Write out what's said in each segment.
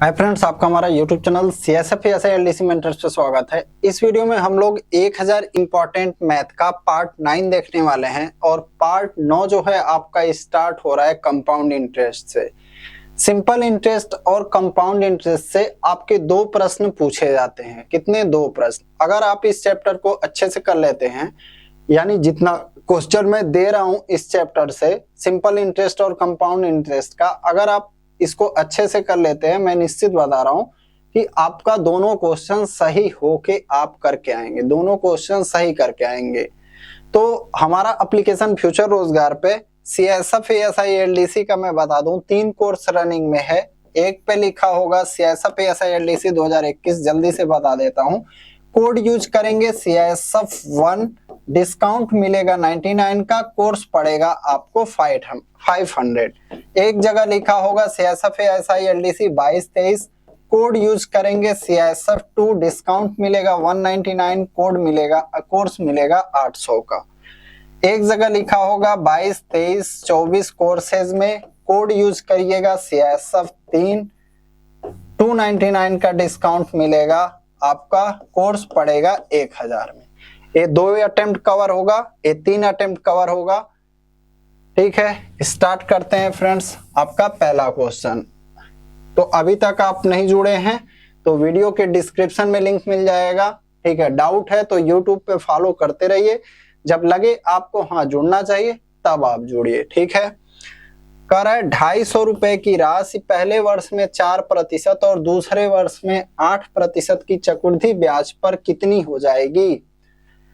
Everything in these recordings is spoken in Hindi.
हाय फ्रेंड्स, आपका हमारा यूट्यूब चैनल CSF मेंटर्स पे स्वागत है। इस वीडियो में हम लोग 1000 इंपॉर्टेंट मैथ का पार्ट 9 देखने वाले हैं और पार्ट 9 जो है आपका स्टार्ट हो रहा है कंपाउंड इंटरेस्ट से। सिंपल इंटरेस्ट और कंपाउंड इंटरेस्ट से आपके दो प्रश्न पूछे जाते हैं। कितने? दो प्रश्न। अगर आप इस चैप्टर को अच्छे से कर लेते हैं, यानी जितना क्वेश्चन मैं दे रहा हूं इस चैप्टर से सिंपल इंटरेस्ट और कंपाउंड इंटरेस्ट का, अगर आप इसको अच्छे से कर लेते हैं, मैं निश्चित बता रहा हूं कि आपका दोनों क्वेश्चन सही होके आप करके आएंगे, दोनों क्वेश्चन सही करके आएंगे। तो हमारा एप्लीकेशन फ्यूचर रोजगार पे CSF ASI LDC का मैं बता दूं 3 कोर्स रनिंग में है। एक पे लिखा होगा CSF ASI LDC 2021, जल्दी से बता देता हूं। कोड यूज करेंगे CSF1, डिस्काउंट मिलेगा 99 का, कोर्स पड़ेगा आपको 500। एक जगह लिखा होगा CSF ASI LDC 22-23, code use करेंगे CSF2, डिस्काउंट मिलेगा 199, कोर्स मिलेगा 800 का। एक जगह लिखा होगा 22-23-24 कोर्सेज में कोड यूज करिएगा CSF3, 299 का डिस्काउंट मिलेगा आपका, कोर्स पड़ेगा 1000 में। ये 2 अटेम्प्ट कवर होगा, ये 3 अटेम्प्ट कवर होगा। ठीक है, स्टार्ट करते हैं फ्रेंड्स। आपका पहला क्वेश्चन, तो अभी तक आप नहीं जुड़े हैं तो वीडियो के डिस्क्रिप्शन में लिंक मिल जाएगा। ठीक है, डाउट है तो यूट्यूब पे फॉलो करते रहिए, जब लगे आपको हाँ जुड़ना चाहिए तब आप जुड़िए। ठीक है, कह रहा है 250 रुपए की राशि पहले वर्ष में 4% और दूसरे वर्ष में 8% की चक्रवृद्धि ब्याज पर कितनी हो जाएगी?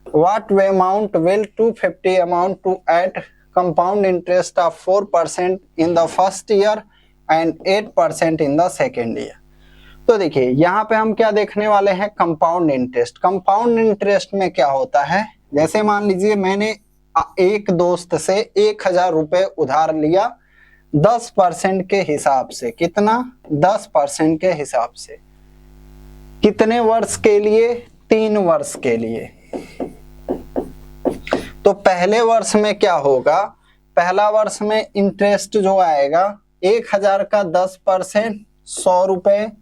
What amount will 250 amount to at compound interest of 4% in the first year and 8% in the second year? तो देखिए यहाँ पे हम क्या देखने वाले हैं, कंपाउंड इंटरेस्ट। कंपाउंड इंटरेस्ट में क्या होता है, जैसे मान लीजिए मैंने एक दोस्त से 1000 रुपए उधार लिया 10% के हिसाब से। कितना? 10% के हिसाब से। कितने वर्ष के लिए? 3 वर्ष के लिए। तो पहले वर्ष में क्या होगा, पहला वर्ष में इंटरेस्ट जो आएगा 1000 का 10%, 100 रुपए।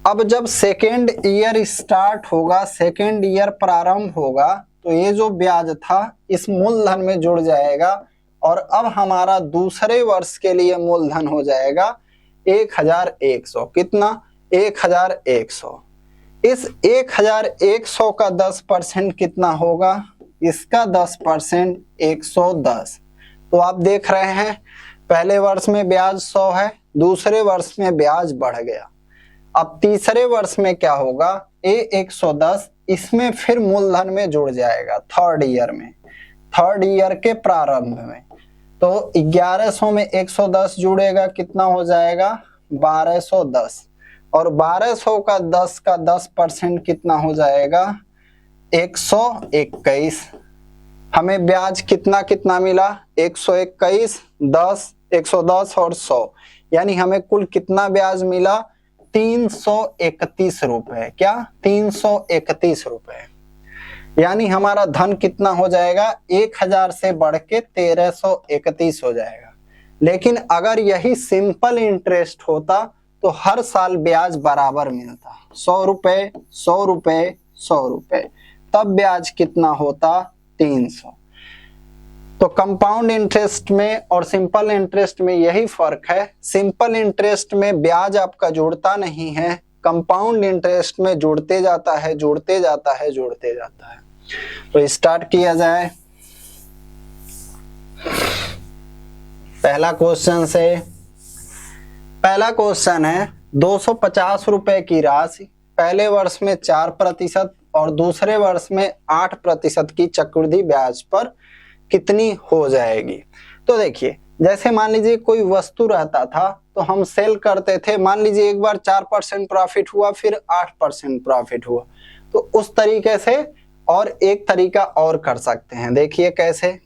अब जब सेकेंड ईयर स्टार्ट होगा, सेकेंड ईयर प्रारंभ होगा, तो ये जो ब्याज था इस मूलधन में जुड़ जाएगा और अब हमारा दूसरे वर्ष के लिए मूलधन हो जाएगा 1100। कितना? 1100। इस 1100 का 10% कितना होगा? इसका 10% 110। तो आप देख रहे हैं पहले वर्ष में ब्याज 100 है, दूसरे वर्ष में ब्याज बढ़ गया। अब तीसरे वर्ष में क्या होगा, 110 इसमें फिर मूलधन में जुड़ जाएगा थर्ड ईयर में, थर्ड ईयर के प्रारंभ में। तो 1100 में 110 जुड़ेगा, कितना हो जाएगा? 1210। और 1200 का 10% कितना हो जाएगा? 121। हमें ब्याज कितना कितना मिला? 121, 10, 110 और 100, यानी हमें कुल कितना ब्याज मिला? 331 रुपए। क्या? 331 रुपए। यानी हमारा धन कितना हो जाएगा? 1000 से बढ़ के 1331 हो जाएगा। लेकिन अगर यही सिंपल इंटरेस्ट होता तो हर साल ब्याज बराबर मिलता, 100 रुपए, 100 रुपए, 100 रुपए, तब ब्याज कितना होता? 300। तो कंपाउंड इंटरेस्ट में और सिंपल इंटरेस्ट में यही फर्क है। सिंपल इंटरेस्ट में ब्याज आपका जुड़ता नहीं है, कंपाउंड इंटरेस्ट में जुड़ते जाता है, जुड़ते जाता है, जुड़ते जाता है। तो स्टार्ट किया जाए पहला क्वेश्चन से। पहला क्वेश्चन है 250 रुपए की राशि पहले वर्ष में 4% और दूसरे वर्ष में 8% की चक्रवृद्धि ब्याज पर कितनी हो जाएगी? तो देखिए, जैसे मान लीजिए कोई वस्तु रहता था तो हम सेल करते थे, मान लीजिए एक बार 4% प्रॉफिट हुआ, फिर 8% प्रॉफिट हुआ, तो उस तरीके से और एक तरीका और कर सकते हैं। देखिए कैसे,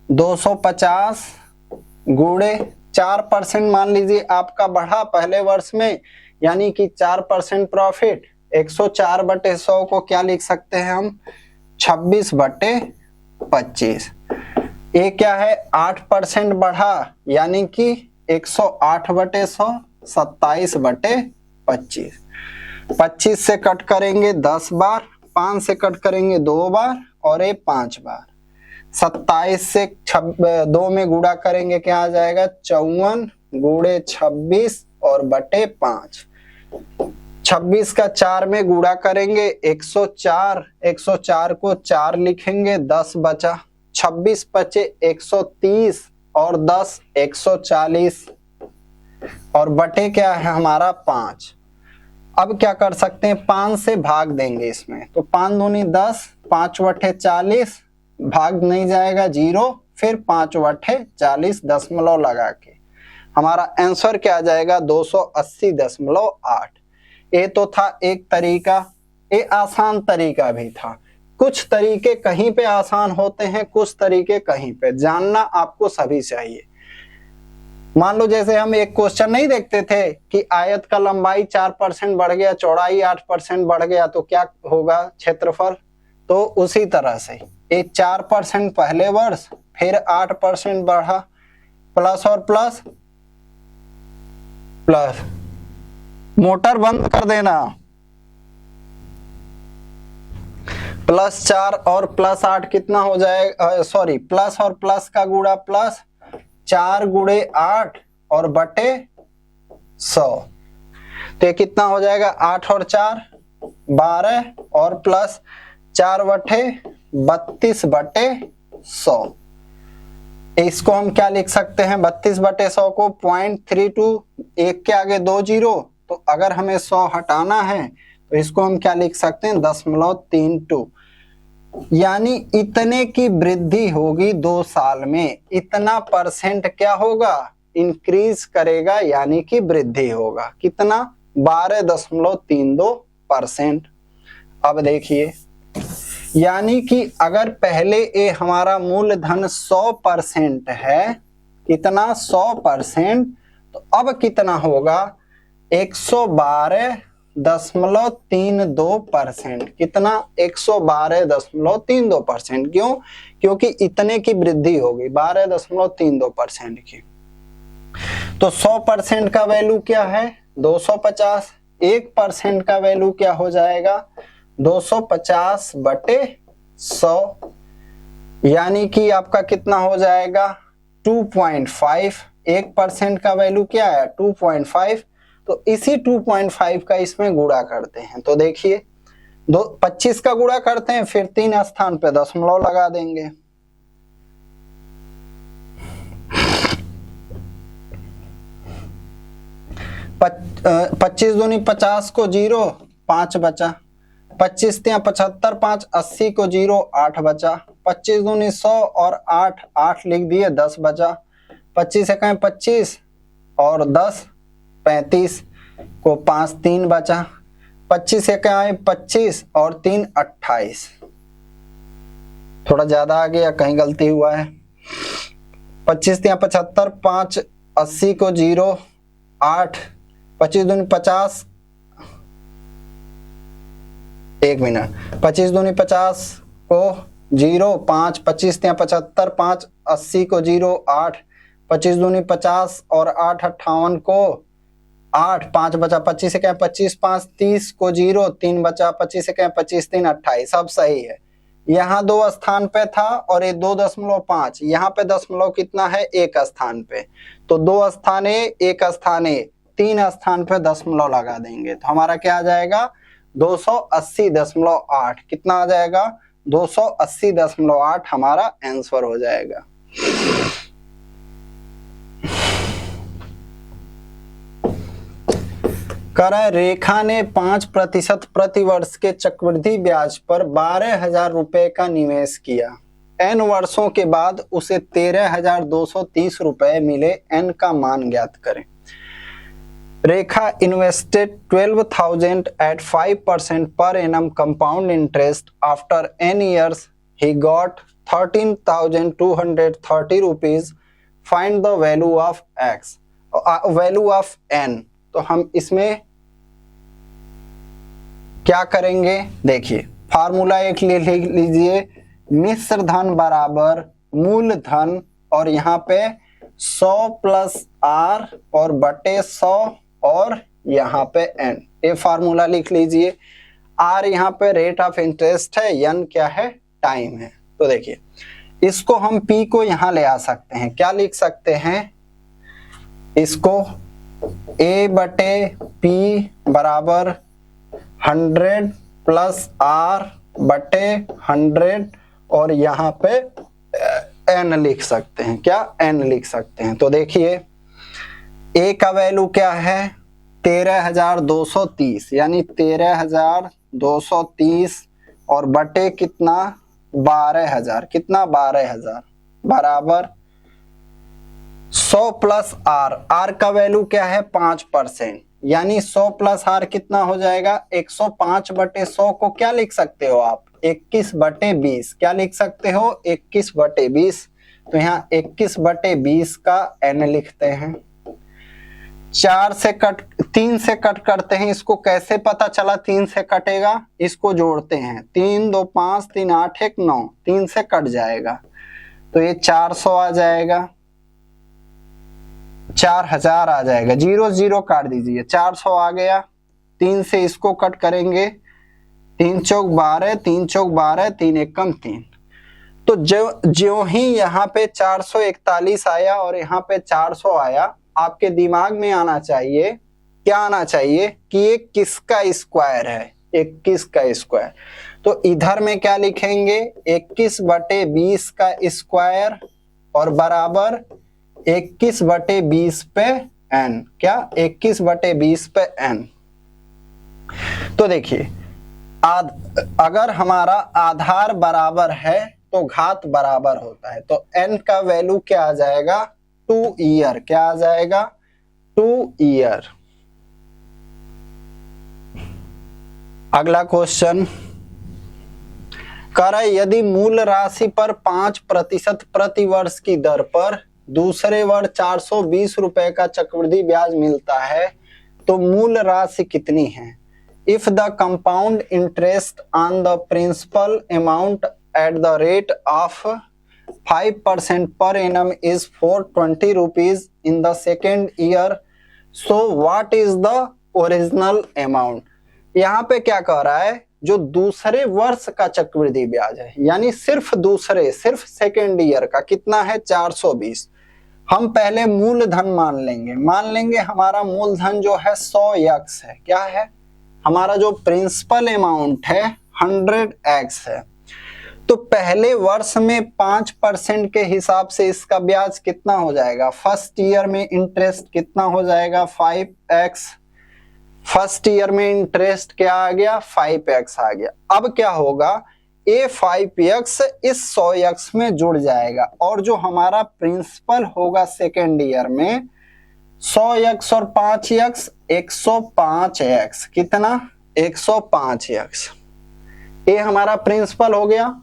250 गुणे 4% मान लीजिए आपका बढ़ा पहले वर्ष में, यानी कि 4% प्रॉफिट। 104/100 को क्या लिख सकते हैं हम? 26/25। ये क्या है? 8% बढ़ा, यानी कि 108/100, 27/25। 25 से कट करेंगे 10 बार, 5 से कट करेंगे 2 बार और ये 5 बार। 27 से 2 में गुणा करेंगे क्या आ जाएगा, 54 गुणे 26 और बटे 5। 26 का 4 में गुणा करेंगे 104, 104 को 4 लिखेंगे, 10 बचा। 26 बचे 130 और 10 140 और बटे क्या है हमारा 5। अब क्या कर सकते हैं, 5 से भाग देंगे इसमें, तो 5 दूनी 10, 5/40 भाग नहीं जाएगा 0, फिर 5/40 दशमलव लगा के हमारा आंसर क्या आ जाएगा 280.8। ये तो था एक तरीका, ये आसान तरीका भी था। कुछ तरीके कहीं पे आसान होते हैं, कुछ तरीके कहीं पे, जानना आपको सभी चाहिए। मान लो जैसे हम एक क्वेश्चन नहीं देखते थे कि आयत का लंबाई 4% बढ़ गया, चौड़ाई 8% बढ़ गया तो क्या होगा क्षेत्रफल, तो उसी तरह से ये 4% पहले वर्ष, फिर 8% बढ़ा, प्लस और प्लस प्लस, मोटर बंद कर देना, +4 और +8 कितना हो जाएगा, सॉरी प्लस और प्लस का गुणा प्लस, 4 गुणे 8 और बटे 100, तो ये कितना हो जाएगा 8 और 4 12 और प्लस 4/32/100। इसको हम क्या लिख सकते हैं, 32/100 को 0.32, एक के आगे 2 जीरो, तो अगर हमें 100 हटाना है तो इसको हम क्या लिख सकते हैं 0.32, यानी इतने की वृद्धि होगी 2 साल में, इतना परसेंट क्या होगा इंक्रीज करेगा, यानी कि वृद्धि होगा, कितना 12.32%। अब देखिए, यानी कि अगर पहले ये हमारा मूलधन 100% है, कितना 100%, तो अब कितना होगा 112.32%, कितना 112.32%, क्यों, क्योंकि इतने की वृद्धि होगी 12.32% की। तो 100% का वैल्यू क्या है 250, 1% का वैल्यू क्या हो जाएगा 250/100, यानी कि आपका कितना हो जाएगा 2.5। 1% का वैल्यू क्या है 2.5, तो इसी 2.5 का इसमें गुणा करते हैं, तो देखिए 25 का गुणा करते हैं, फिर 3 स्थान पे दशमलव लगा देंगे, पच्चीस दूनी 50 को 0, 5 बचा। 25 × 75 5, 80 को 0, 8 बचा। 25 दूनी 100 और 8, 8 लिख दिए, 10 बचा। 25 × 25 और 10, 35 को 5, 3 बचा। 25 × 25 और 3, 28, थोड़ा ज्यादा आ गया, कहीं गलती हुआ है। 25 × 75 5, 80 को 0, 8, 25 दूनी 50, 1 मिनट, 25 दूनी 50 को 0, 5, 25 × 75 5, 80 को 0, 8, 25 दूनी 50 और 8, 58 को 8, 5 बचा। 25 × 25 5, 30 को 0, 3 बचा। 25 × 25 3, 28, सब सही है। यहाँ 2 स्थान पे था और ये 2.5, यहाँ पे दशमलव कितना है 1 स्थान पे, तो 2 स्थान ए, 1 स्थान ए, 3 स्थान पे दशमलव लगा देंगे, तो हमारा क्या आ जाएगा 280.8, कितना आ जाएगा 280.8 हमारा आंसर हो जाएगा। करें, रेखा ने 5% प्रतिवर्ष के चक्रवृद्धि ब्याज पर 12,000 रुपए का निवेश किया। n वर्षों के बाद उसे 13,230 रुपए मिले। n का मान ज्ञात करें। रेखा invested 12,000 at 5% per annum compound interest. After n years, he got 13,230 rupees. Find the value of x, value of n. तो हम इसमें क्या करेंगे, देखिए फार्मूला एक लिख लीजिए, मिश्र धन बराबर मूलधन और यहाँ पे 100 + r और बटे 100 और यहाँ पे n, ये फार्मूला लिख लीजिए। r यहाँ पे रेट ऑफ इंटरेस्ट है, n क्या है, टाइम है। तो देखिए इसको हम p को यहाँ ले आ सकते हैं, क्या लिख सकते हैं इसको, a बटे p बराबर 100 प्लस r बटे 100 और यहाँ पे n लिख सकते हैं, क्या n लिख सकते हैं। तो देखिए a का वैल्यू क्या है 13,230, यानी 13,230 और बटे कितना 12,000, कितना 12,000 बराबर 100 प्लस r का वैल्यू क्या है 5%, यानी 100 प्लस r कितना हो जाएगा 105 बटे 100 को क्या लिख सकते हो आप 21 बटे 20, क्या लिख सकते हो 21 बटे 20। तो यहाँ 21 बटे 20 का n लिखते हैं। 3 से कट करते हैं, इसको कैसे पता चला 3 से कटेगा, इसको जोड़ते हैं 3 2 5 3 8 1 9, 3 से कट जाएगा तो ये 400 आ जाएगा, 4,000 आ जाएगा, 0 0 काट दीजिए, 400 आ गया। 3 से इसको कट करेंगे, 3 चौक 12, 3 चौक 12, 3 एकम 3। तो जो ही यहाँ पे 441 आया और यहाँ पे 400 आया, आपके दिमाग में आना चाहिए, क्या आना चाहिए कि ये किसका स्क्वायर है, 21 का स्क्वायर। तो इधर में क्या लिखेंगे 21 बटे 20 का स्क्वायर और बराबर 21 बटे 20 पे n, क्या 21 बटे 20 पे n। तो देखिए अगर हमारा आधार बराबर है तो घात बराबर होता है, तो n का वैल्यू क्या आ जाएगा 2 ईयर, क्या आ जाएगा 2 ईयर। अगला क्वेश्चन कह रहा है यदि मूल राशि पर 5% प्रति वर्ष की दर पर दूसरे वर्ष 420 रुपए का चक्रवृद्धि ब्याज मिलता है तो मूल राशि कितनी है। If the compound interest on the principal amount at the rate of 5% per annum is 420 rupees in the second year, so what is the original amount। यहाँ पे क्या कह रहा है जो दूसरे वर्ष का चक्रवृद्धि ब्याज है, यानी सिर्फ सेकेंड ईयर का कितना है 420। हम पहले मूलधन मान लेंगे हमारा मूलधन जो है 100x है, क्या है हमारा जो प्रिंसिपल अमाउंट है 100x है। तो पहले वर्ष में 5% के हिसाब से इसका ब्याज कितना हो जाएगा, फर्स्ट ईयर में इंटरेस्ट कितना हो जाएगा 5x, फर्स्ट ईयर में इंटरेस्ट क्या आ गया 5x आ गया। अब क्या होगा ये 5x इस 100x में जुड़ जाएगा और जो हमारा प्रिंसिपल होगा सेकेंड ईयर में 100x और 5x 105x, कितना 105x, ये हमारा प्रिंसिपल हो गया।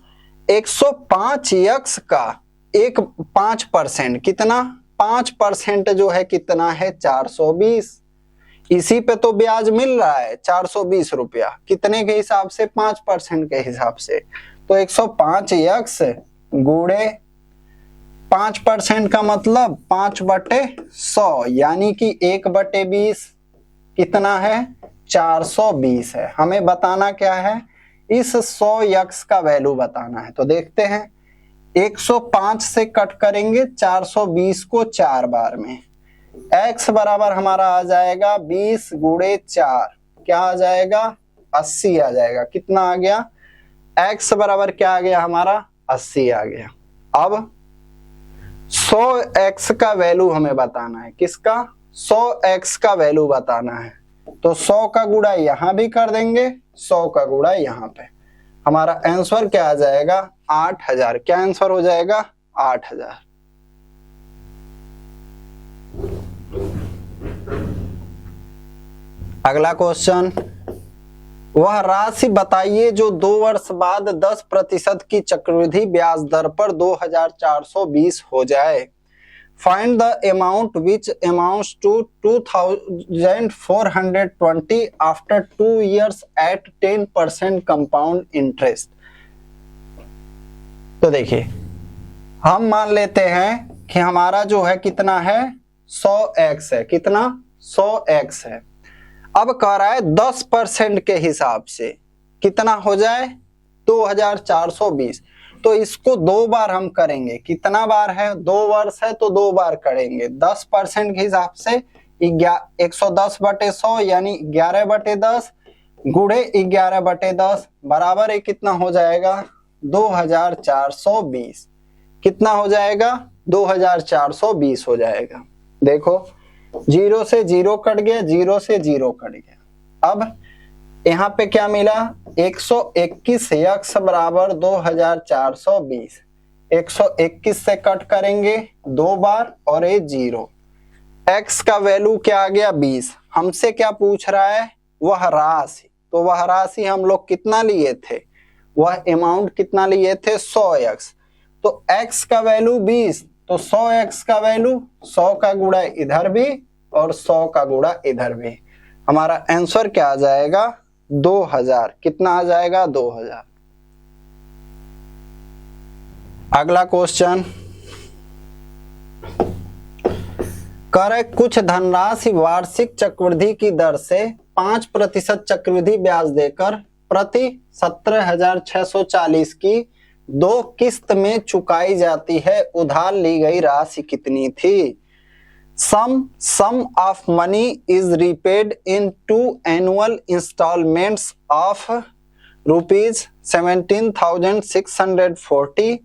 105x का 5% कितना 5% जो है कितना है 420, इसी पे तो ब्याज मिल रहा है 420 रुपया, कितने के हिसाब से 5% के हिसाब से। तो 105x गुणे 5% का मतलब 5 बटे 100, यानी कि 1 बटे 20 कितना है 420 है। हमें बताना क्या है इस 100x का वैल्यू बताना है। तो देखते हैं 105 से कट करेंगे 420 को 4 बार में, x बराबर हमारा आ जाएगा 20 गुणे 4, क्या आ जाएगा 80 आ जाएगा। कितना आ गया x बराबर क्या आ गया हमारा 80 आ गया। अब 100x का वैल्यू हमें बताना है, किसका 100x का वैल्यू बताना है। तो 100 का गुणा यहां भी कर देंगे, 100 का गुणा यहां पे, हमारा आंसर क्या आ जाएगा 8000, क्या आंसर हो जाएगा 8000। अगला क्वेश्चन, वह राशि बताइए जो 2 वर्ष बाद 10% की चक्रवृद्धि ब्याज दर पर 2420 हो जाए। Find the amount which amounts to 2420 after 2 years at 10% compound interest. तो देखिए हम मान लेते हैं कि हमारा जो है कितना है 100x है, कितना 100x है। अब कह रहा है 10% के हिसाब से कितना हो जाए 2420। तो इसको 2 बार हम करेंगे। कितना बार है 2 वर्ष है तो 2 बार करेंगे। 10% के हिसाब से 110/100 यानी 11/10 गुणे 11/10 बराबर है कितना हो जाएगा 2420। कितना हो जाएगा 2420 हो जाएगा। देखो 0 से 0 कट गया, 0 से 0 कट गया। अब यहाँ पे क्या मिला 121x बराबर 2420। 121 से कट करेंगे 2 बार और ये 0। x का वैल्यू क्या आ गया 20। हमसे क्या पूछ रहा है वह राशि। तो वह राशि हम लोग कितना लिए थे, वह अमाउंट कितना लिए थे 100x। तो x का वैल्यू 20 तो 100x का वैल्यू 100 का गुणा इधर भी और 100 का गुणा इधर भी। हमारा आंसर क्या आ जाएगा 2000। कितना आ जाएगा 2000। अगला क्वेश्चन करे कुछ धनराशि वार्षिक चक्रवृद्धि की दर से 5% चक्रवृद्धि ब्याज देकर प्रति 17,640 की 2 किस्त में चुकाई जाती है। उधार ली गई राशि कितनी थी। Sum of money is repaid in 2 annual installments of rupees 17,640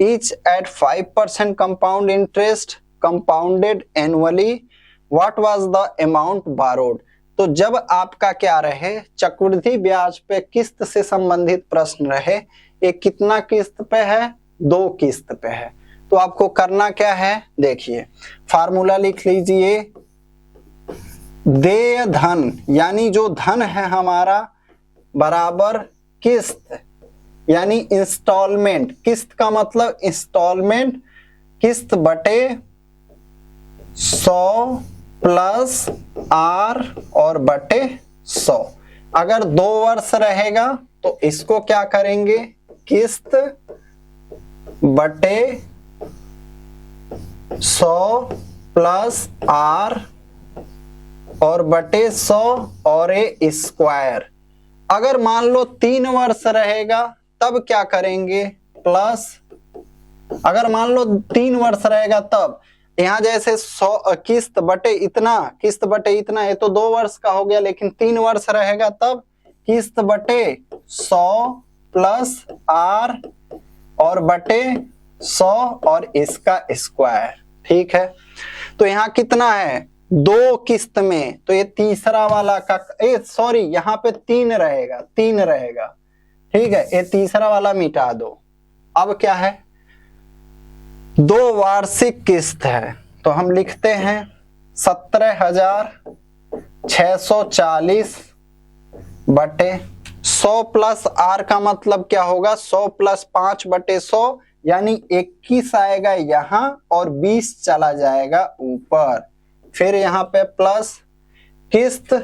each at 5% compound interest compounded annually. What was the amount borrowed? तो जब आपका क्या रहे चक्रवृद्धि ब्याज पे किस्त से संबंधित प्रश्न रहे, एक कितना किस्त पे है 2 किस्त पे है। तो आपको करना क्या है देखिए फार्मूला लिख लीजिए। देय धन यानी जो धन है हमारा बराबर किस्त यानी इंस्टॉलमेंट। किस्त का मतलब इंस्टॉलमेंट, किस्त बटे 100 प्लस आर और बटे 100। अगर 2 वर्ष रहेगा तो इसको क्या करेंगे किस्त बटे 100 प्लस आर और बटे 100 और ए स्क्वायर। अगर मान लो 3 वर्ष रहेगा तब क्या करेंगे प्लस। अगर मान लो 3 वर्ष रहेगा तब यहाँ जैसे 100 किस्त बटे इतना है तो 2 वर्ष का हो गया, लेकिन 3 वर्ष रहेगा तब किस्त बटे 100 प्लस आर और बटे 100 और इसका स्क्वायर। ठीक है, तो यहाँ कितना है 2 किस्त में, तो ये तीसरा वाला का सॉरी यहाँ पे 3 रहेगा ठीक है, ये तीसरा वाला मिटा दो। अब क्या है 2 वार्षिक किस्त है तो हम लिखते हैं 17,640 बटे 100 प्लस आर का मतलब क्या होगा 100 प्लस 5 बटे 100 यानी 21 आएगा यहाँ और 20 चला जाएगा ऊपर। फिर यहाँ पे प्लस किस्त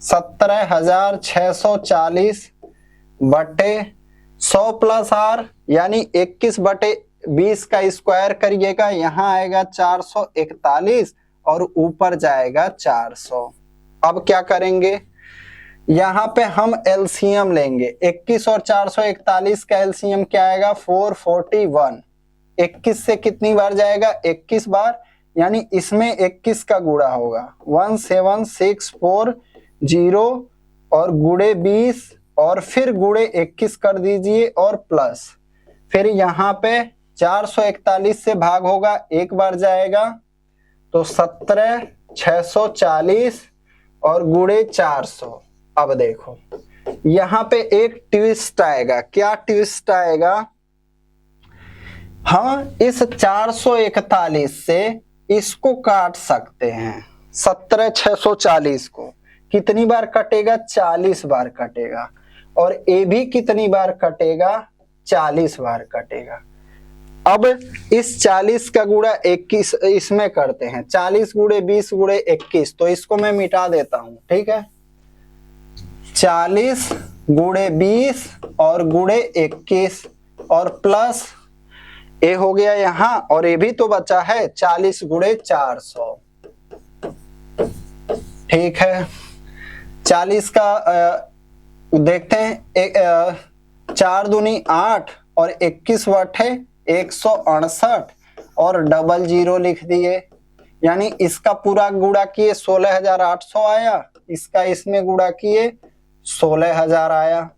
17,640 बटे 100 प्लस आर यानी 21 बटे 20 का स्क्वायर करिएगा, यहाँ आएगा 441 और ऊपर जाएगा 400। अब क्या करेंगे यहाँ पे हम एलसीएम लेंगे। 21 और 441 का एलसीएम क्या आएगा 441। 21 से कितनी बार जाएगा 21 बार, यानी इसमें 21 का गुणा होगा 17640 और गुणे 20 और फिर गुणे 21 कर दीजिए और प्लस। फिर यहाँ पे 441 से भाग होगा, एक बार जाएगा तो 17,640 और गुणे 400। अब देखो यहाँ पे एक ट्विस्ट आएगा। क्या ट्विस्ट आएगा, हम इस 441 से इसको काट सकते हैं। 17,640 को कितनी बार कटेगा 40 बार कटेगा और ए भी कितनी बार कटेगा 40 बार कटेगा। अब इस 40 का गुणा 21 इसमें करते हैं, 40 गुणे 20 गुणे 21, तो इसको मैं मिटा देता हूं। ठीक है, 40 गुणे 20 और गुणे 21 और प्लस ए हो गया यहाँ और ए भी तो बचा है 40 गुणे 400। ठीक है, 40 का देखते हैं, 4 दूनी 8 और 21 वट है 168 और डबल जीरो लिख दिए, यानी इसका पूरा गुणा किए 16,800 आया, इसका इसमें गुणा किए 16,000 आया।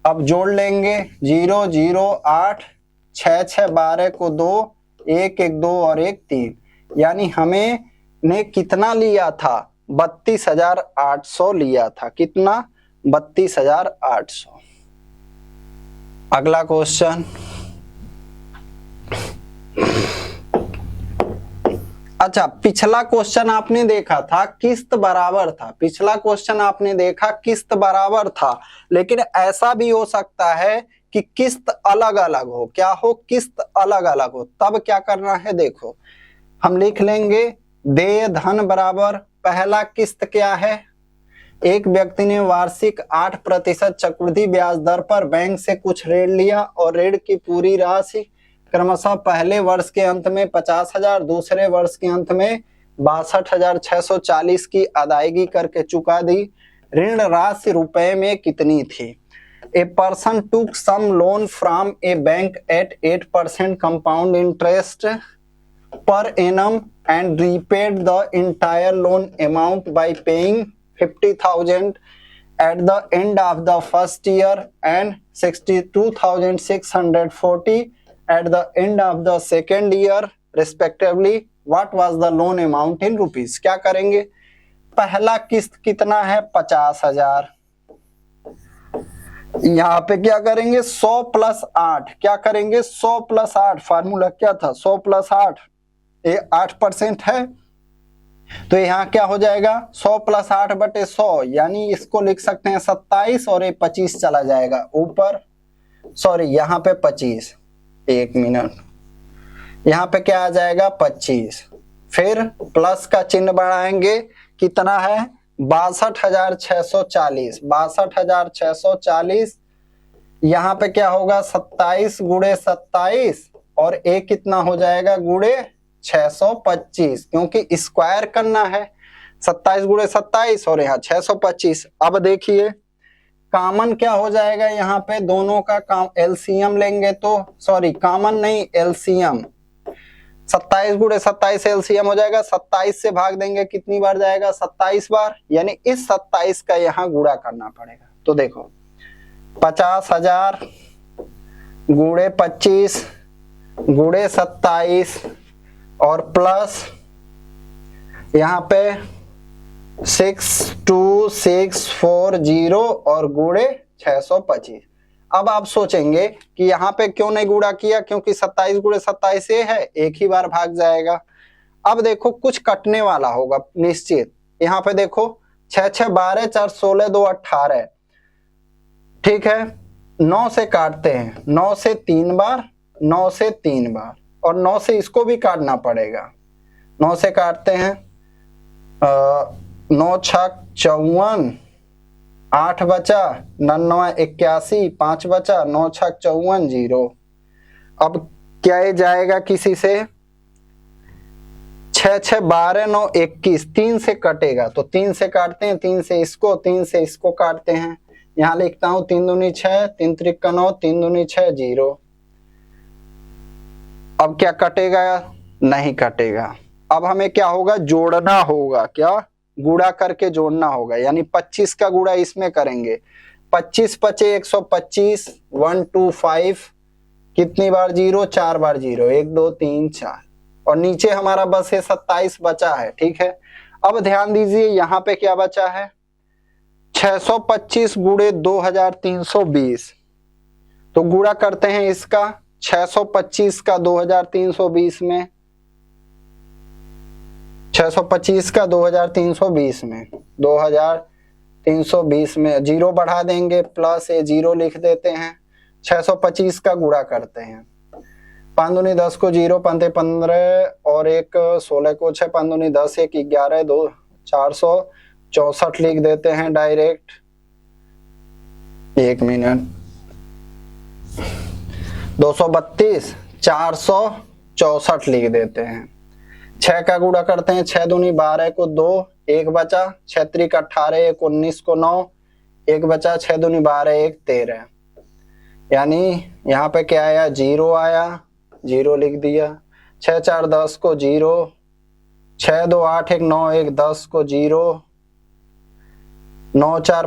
अब जोड़ लेंगे 0 0 8 6 6 12 को 2 1 1 2 और 1 3, यानी हमें ने कितना लिया था 32,800 लिया था। कितना? 32,800। अगला क्वेश्चन, अच्छा पिछला क्वेश्चन आपने देखा था किस्त बराबर था, पिछला क्वेश्चन आपने देखा किस्त बराबर था, लेकिन ऐसा भी हो सकता है कि किस्त अलग अलग हो। क्या हो? किस्त अलग अलग हो। तब क्या करना है, देखो हम लिख लेंगे देय धन बराबर, पहला किस्त क्या है, एक व्यक्ति ने वार्षिक 8% चक्रवृद्धि ब्याज दर पर बैंक से कुछ ऋण लिया और ऋण की पूरी राशि क्रमशः पहले वर्ष के अंत में 50,000, दूसरे वर्ष के अंत में 62,640 की अदायगी करके चुका दी। ऋण राशि रुपए में कितनी थी? A person took some loan from a bank at 8% compound interest per annum and repaid the entire loan amount by paying 50,000 at the end of the first year and 62,640 at the end of the second year respectively. What was the loan amount in rupees? क्या करेंगे? पहला किस्त कितना है? 50,000। यहाँ पे क्या करेंगे? 100 प्लस 8। क्या करेंगे? 100 प्लस 8। फार्मूला क्या था? 100 प्लस 8, ये 8% है, तो यहाँ क्या हो जाएगा? 100 प्लस 8 बटे 100, यानी इसको लिख सकते हैं 27 और ये 25 चला जाएगा ऊपर, सॉरी यहाँ पे 25, एक मिनट, यहाँ पे क्या आ जाएगा? 25। फिर प्लस का चिन्ह बढ़ाएंगे, कितना है? 62,640। 62,640, यहाँ पे क्या होगा? 27 गुणे 27 और एक कितना हो जाएगा? गुणे 625, क्योंकि स्क्वायर करना है। 27 गुणे 27 और यहाँ 625। अब देखिए कॉमन क्या हो जाएगा, यहाँ पे दोनों का काम एलसीएम लेंगे तो, सॉरी कॉमन नहीं एलसीएम, 27 गुणे 27 एलसीएम हो जाएगा, 27 से भाग देंगे कितनी बार जाएगा? 27 बार, यानी इस 27 का यहाँ गुणा करना पड़ेगा। तो देखो 50,000 गुणे 25 गुणे 27 और प्लस यहाँ पे 62640 और गुणे 625। अब आप सोचेंगे कि यहाँ पे क्यों नहीं गुणा किया, क्योंकि 27 गुणे 27 ये है, एक ही बार भाग जाएगा। अब देखो कुछ कटने वाला होगा निश्चित। यहाँ पे देखो 6 6 12 4 16 2 18, ठीक है, 9 से काटते हैं, 9 से 3 बार, 9 से 3 बार, और 9 से इसको भी काटना पड़ेगा। 9 से काटते हैं, 9 छक 54, 8 बचा, 99 81, 5 बचा, 9 छक 54 0। अब क्या ये जाएगा किसी से? 6 6 12 9 21, 3 से कटेगा, तो 3 से काटते हैं, 3 से इसको, 3 से इसको काटते हैं। यहाँ लिखता हूं 3 दूनी 6, 3 त्रिक 9, 3 दूनी 6 0। अब क्या कटेगा? नहीं कटेगा। अब हमें क्या होगा? जोड़ना होगा। क्या? गुणा करके जोड़ना होगा, यानी 25 का गुणा इसमें करेंगे। 25 पचे 125, 125, कितनी बार 0? 4 बार 0, 1 2 3 4, और नीचे हमारा बस ये 27 बचा है, ठीक है। अब ध्यान दीजिए यहाँ पे क्या बचा है? 625 गुणे 2320, तो गुणा करते हैं इसका 625 का 2320 में, 625 का 2320 में, 2320 में जीरो बढ़ा देंगे, प्लस ये जीरो लिख देते हैं, 625 का गुणा करते हैं। 5 दूनी 10 को 0, 5 15 और 1 16 को 6, 5 दूनी 10, 1 11, 2 464 लिख देते हैं डायरेक्ट। एक मिनट, 232 464 लिख देते हैं। 6 का गुणा करते हैं, 6 दूनी 12 को 2, एक बचा, 6 त्रिक 18, 1 19 को 9, एक बचा, 6 दूनी 12, 1 13, यानी यहाँ पे क्या आया, 0 आया, 0 लिख दिया। 6 4 10 को 0, 6 2 8 1 9 1 10 को 0, 9 4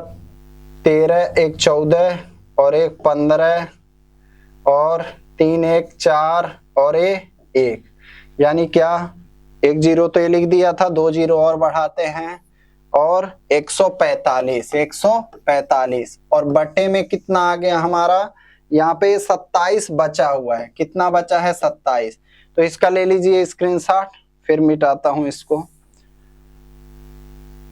13, 1 14 और 1 15 और 3 1 4 और 1, यानी क्या, 1 0 तो ये लिख दिया था, 2 0 और बढ़ाते हैं और 145 और बटे में कितना आ गया हमारा, यहाँ पे 27 बचा हुआ है। कितना बचा है, 27। तो इसका ले लीजिए स्क्रीनशॉट, फिर मिटाता हूं इसको।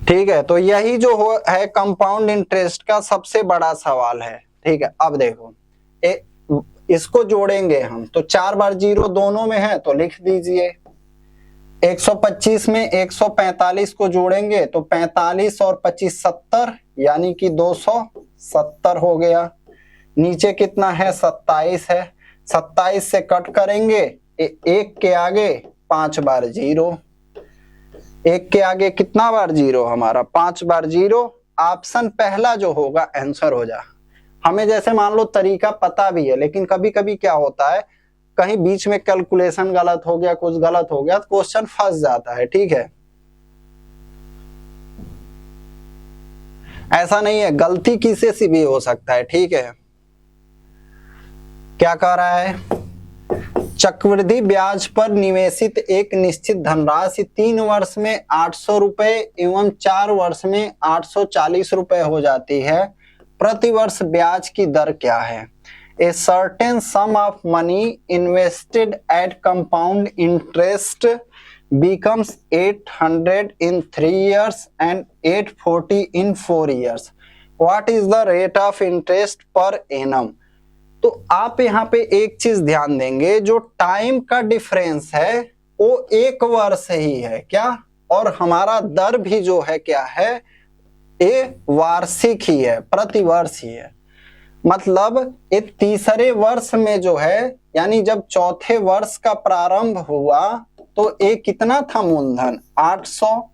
ठीक है, तो यही जो है कंपाउंड इंटरेस्ट का सबसे बड़ा सवाल है। ठीक है, अब देखो इसको जोड़ेंगे हम, तो 4 बार 0 दोनों में है तो लिख दीजिए। 125 में 145 को जोड़ेंगे तो 45 और 25 70, यानी कि 270 हो गया। नीचे कितना है, 27 है, 27 से कट करेंगे, एक के आगे 5 बार 0, एक के आगे कितना बार 0 हमारा, 5 बार 0। ऑप्शन पहला जो होगा आंसर हो जा। हमें जैसे मान लो तरीका पता भी है, लेकिन कभी कभी क्या होता है, कहीं बीच में कैलकुलेशन गलत हो गया, कुछ गलत हो गया, तो क्वेश्चन फंस जाता है। ठीक है, ऐसा नहीं है, गलती किसी से भी हो सकता है। ठीक है, क्या कह रहा है, चक्रवृद्धि ब्याज पर निवेशित एक निश्चित धनराशि 3 वर्ष में 800 रुपए एवं 4 वर्ष में 840 रुपए हो जाती है। प्रति वर्ष ब्याज की दर क्या है? A certain sum of money invested at compound interest becomes 800 in 3 years and 840 in 4 years. What is the rate of interest per annum? तो आप यहाँ पे एक चीज ध्यान देंगे, जो टाइम का डिफरेंस है वो 1 वर्ष ही है क्या, और हमारा दर भी जो है क्या है, ये वार्षिक ही है, प्रति वर्ष ही है। मतलब ये तीसरे वर्ष में जो है, यानी जब चौथे वर्ष का प्रारंभ हुआ तो ये कितना था मूलधन, 800,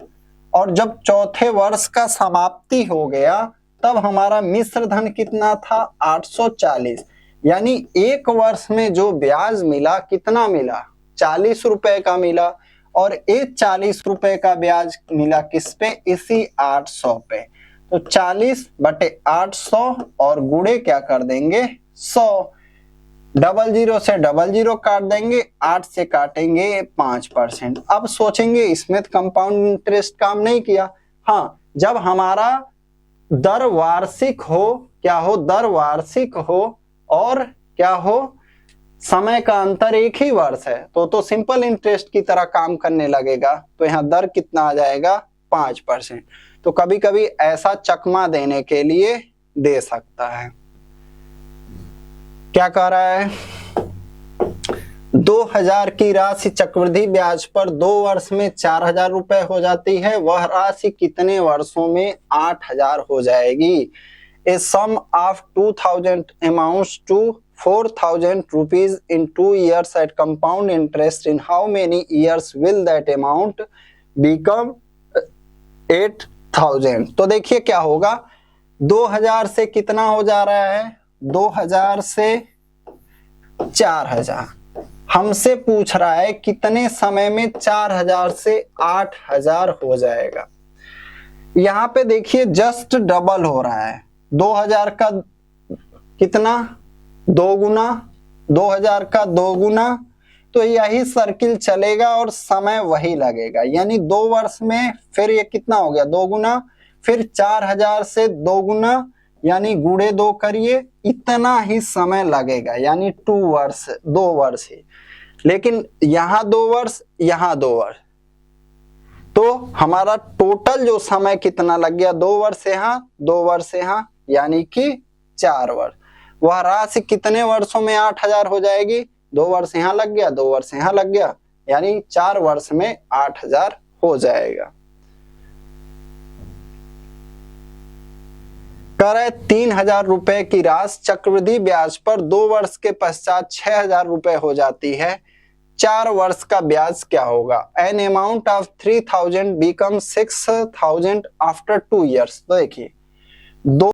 और जब चौथे वर्ष का समाप्ति हो गया तब हमारा मिश्र धन कितना था, 840। यानी 1 वर्ष में जो ब्याज मिला कितना मिला, 40 रुपए का मिला, और ये 40 रुपए का ब्याज मिला किस पे, इसी 800 पे। तो 40 बटे 800 और गुणे क्या कर देंगे, 100। 00 से 00 काट देंगे, 8 से काटेंगे 5%। अब सोचेंगे इसमें तो कंपाउंड इंटरेस्ट काम नहीं किया। हाँ, जब हमारा दर वार्षिक हो, क्या हो, दर वार्षिक हो और क्या हो, समय का अंतर 1 ही वर्ष है, तो सिंपल इंटरेस्ट की तरह काम करने लगेगा। तो यहाँ दर कितना आ जाएगा, 5%। तो कभी कभी ऐसा चकमा देने के लिए दे सकता है। क्या कह रहा है, 2000 की राशि चक्रवृद्धि ब्याज पर 2 वर्ष में 4000 रुपए हो जाती है, वह राशि कितने वर्षों में 8000 हो जाएगी? A sum of 2000 amounts to 4000 rupees in 2 years at compound interest. In how many years will that amount become 8000? तो देखिए क्या होगा, 2000 से कितना हो जा रहा है, 2000 से 4000। हमसे पूछ रहा है कितने समय में 4000 से 8000 हो जाएगा। यहाँ पे देखिए जस्ट डबल हो रहा है, 2000 का कितना, 2 गुना, 2000 का 2 गुना, तो यही सर्किल चलेगा और समय वही लगेगा। यानी 2 वर्ष में फिर ये कितना हो गया, 2 गुना, फिर 4000 से 2 गुना, यानी गुणे 2 करिए, इतना ही समय लगेगा, यानी 2 वर्ष, 2 वर्ष ही। लेकिन यहाँ 2 वर्ष, यहाँ 2 वर्ष, तो हमारा टोटल जो समय कितना लग गया, 2 वर्ष यहाँ, 2 वर्ष यहाँ, यानी कि 4 वर्ष। वह राशि कितने वर्षों में 8000 हो जाएगी, 2 वर्ष यहाँ लग गया, 2 वर्ष यहाँ लग गया, यानी 4 वर्ष में 8000 हो जाएगा। कह रहे 3000 रुपए की राशि चक्रवृद्धि ब्याज पर 2 वर्ष के पश्चात 6000 रुपए हो जाती है। 4 वर्ष का ब्याज क्या होगा। An amount of 3000 become 6000 after 2 years। तो देखिए